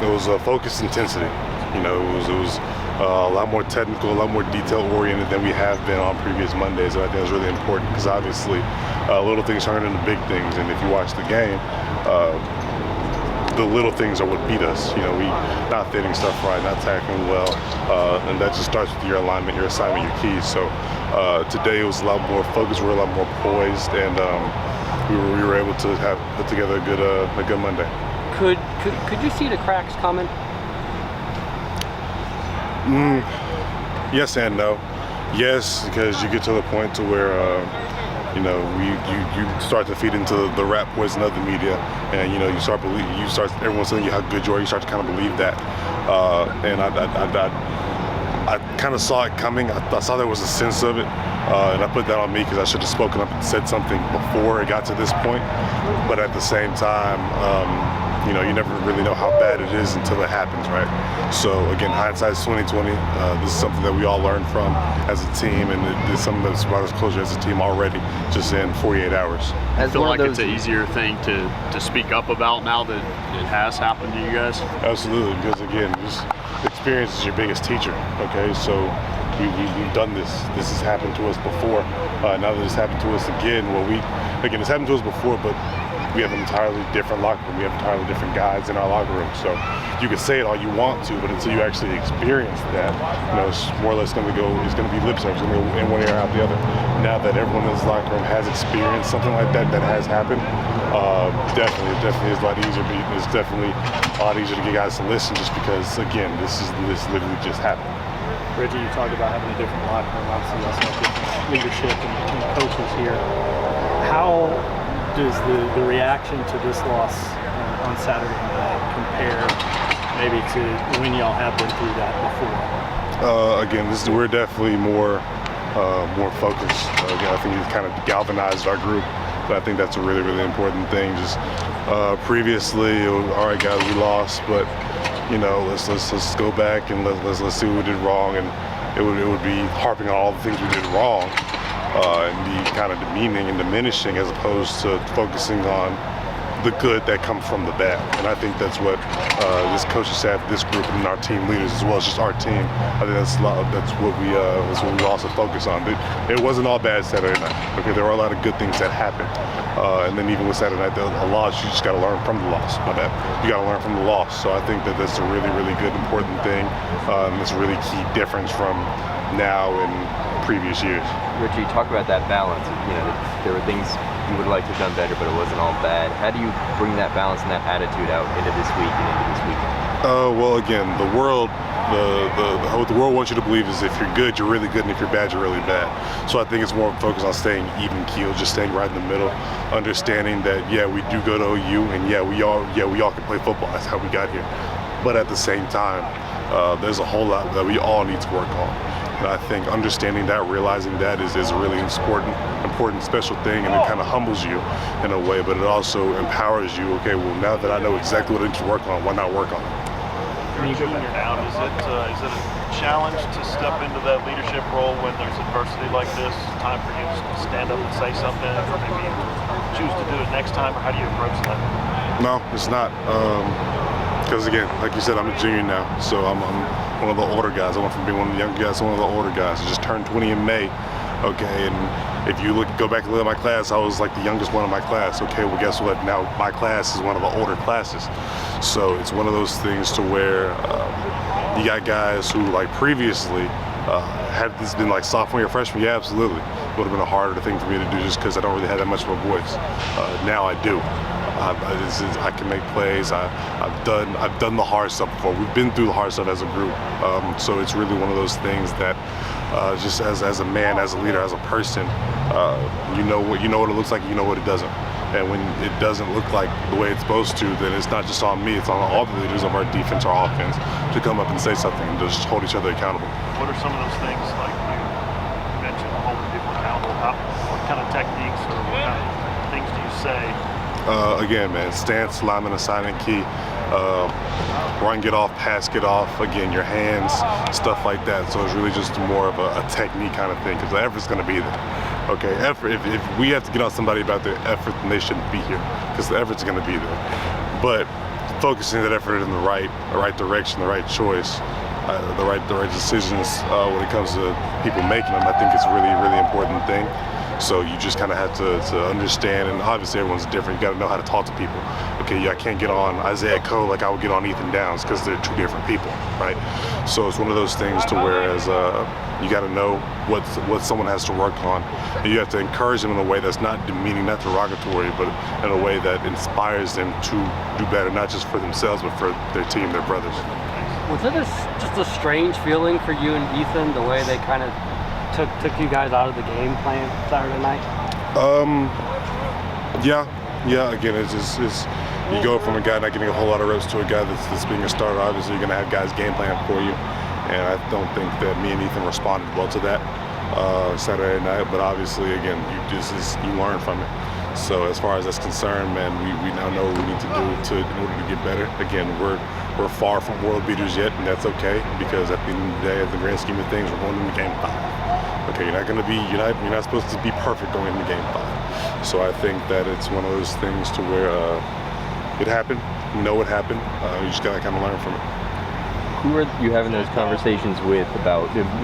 It was focused intensity. You know, it was a lot more technical, a lot more detail-oriented than we have been on previous Mondays, and I think it's really important because obviously little things turn into big things, and if you watch the game, the little things are what beat us. You know, we not fitting stuff right, not tackling well, and that just starts with your alignment, your assignment, your keys. So today it was a lot more focused, we were a lot more poised, and we were able to put together a good Monday. Could you see the cracks coming? Yes and no. Yes, because you get to the point to where you know you start to feed into the rap poison of the media, and you know everyone's telling you how good you are. You start to kind of believe that, and I kind of saw it coming. I saw there was a sense of it, and I put that on me because I should have spoken up and said something before it got to this point. But at the same time, you know, you never really know how bad it is until it happens, right? So again, hindsight's 20/20. This is something that we all learn from as a team, and it's something that's brought us closer as a team already, just in 48 hours. I feel like it's an easier thing to speak up about now that it has happened to you guys. Absolutely, because again, just experience is your biggest teacher. Okay, so we've done this. This has happened to us before. Now that it's happened to us again, it's happened to us before, but we have an entirely different locker room. We have entirely different guys in our locker room. So you can say it all you want to, but until you actually experience that, you know, it's more or less going to be lip service. It's going to go in one ear out the other. Now that everyone in this locker room has experienced something like that has happened, definitely is a lot easier. It's definitely a lot easier to get guys to listen, just because again, this literally just happened. Reggie, you talked about having a different locker room. Obviously, you also have different leadership and coaches here. How does the reaction to this loss on Saturday night compare maybe to when y'all have been through that before? Again, we're definitely more focused. Again, I think it kind of galvanized our group, but I think that's a really, really important thing. Just previously, it was, all right, guys, we lost, but you know, let's go back and let's see what we did wrong, and it would be harping on all the things we did wrong. And be kind of demeaning and diminishing, as opposed to focusing on the good that comes from the bad. And I think that's what this coaching staff, this group, and our team leaders, as well as just our team, I think that's what we also focus on. It wasn't all bad Saturday night. Okay, there were a lot of good things that happened. And then even with Saturday night, a loss, you just got to learn from the loss. My bad. You got to learn from the loss. So I think that's a really, really good, important thing. And it's a really key difference from now and previous years. Reggie, talk about that balance. You know, there were things you would like to have done better, but it wasn't all bad. How do you bring that balance and that attitude out into this week and into this weekend? Well, again, what the world wants you to believe is if you're good, you're really good, and if you're bad, you're really bad. So I think it's more focused on staying even keel, just staying right in the middle, understanding that we do go to OU, and we all can play football. That's how we got here. But at the same time, there's a whole lot that we all need to work on. And I think understanding that, realizing that is a really important, special thing, and it kind of humbles you in a way, but it also empowers you. Okay, well, now that I know exactly what I need to work on, why not work on it? You're a junior now. Is it a challenge to step into that leadership role when there's adversity like this? Time for you to stand up and say something, or maybe choose to do it next time, or how do you approach that? No, it's not. Because again, like you said, I'm a junior now, so I'm one of the older guys. I went from being one of the young guys to one of the older guys. I just turned 20 in May, okay, and if you go back and look at my class, I was like the youngest one in my class. Okay, well, guess what? Now my class is one of the older classes. So it's one of those things to where you got guys who, like, previously, had this been like sophomore year, freshman year, absolutely. It would have been a harder thing for me to do just because I don't really have that much of a voice. Now I do. I can make plays. I've done the hard stuff before. We've been through the hard stuff as a group. So it's really one of those things that just as a man, as a leader, as a person, you know what it looks like, you know what it doesn't. And when it doesn't look like the way it's supposed to, then it's not just on me, it's on all the leaders of our defense, our offense, to come up and say something and just hold each other accountable. What are some of those things, like you mentioned, holding people accountable? What kind of techniques or what kind of things do you say? Again, man, stance, alignment, assignment, key. Run, get off, pass, get off. Again, your hands, stuff like that. So it's really just more of a technique kind of thing, because the effort's going to be there. Okay, effort. If we have to get on somebody about their effort, then they shouldn't be here, because the effort's going to be there. But focusing that effort in the right direction, the right choice, the right decisions when it comes to people making them. I think it's a really important thing. So you just kind of have to understand, and obviously everyone's different. You got to know how to talk to people. Okay, yeah, I can't get on Isaiah Coe like I would get on Ethan Downs because they're two different people, right? So it's one of those things to whereas you got to know what someone has to work on. And you have to encourage them in a way that's not demeaning, not derogatory, but in a way that inspires them to do better, not just for themselves, but for their team, their brothers. Was it just a strange feeling for you and Ethan, the way they kind of took you guys out of the game playing Saturday night? Yeah. Again, it's you go from a guy not getting a whole lot of reps to a guy that's being a starter. Obviously, you're gonna have guys game plan for you, and I don't think that me and Ethan responded well to that Saturday night. But obviously, again, you learn from it. So as far as that's concerned, man, we now know what we need to do in order to get better. Again, we're far from world beaters yet, and that's okay because at the end of the day, at the grand scheme of things, we're going into game 5. Okay, you're not supposed to be perfect going into game 5. So I think that it's one of those things to where it happened. You know it happened. You just gotta kind of learn from it. Who are you having those conversations with about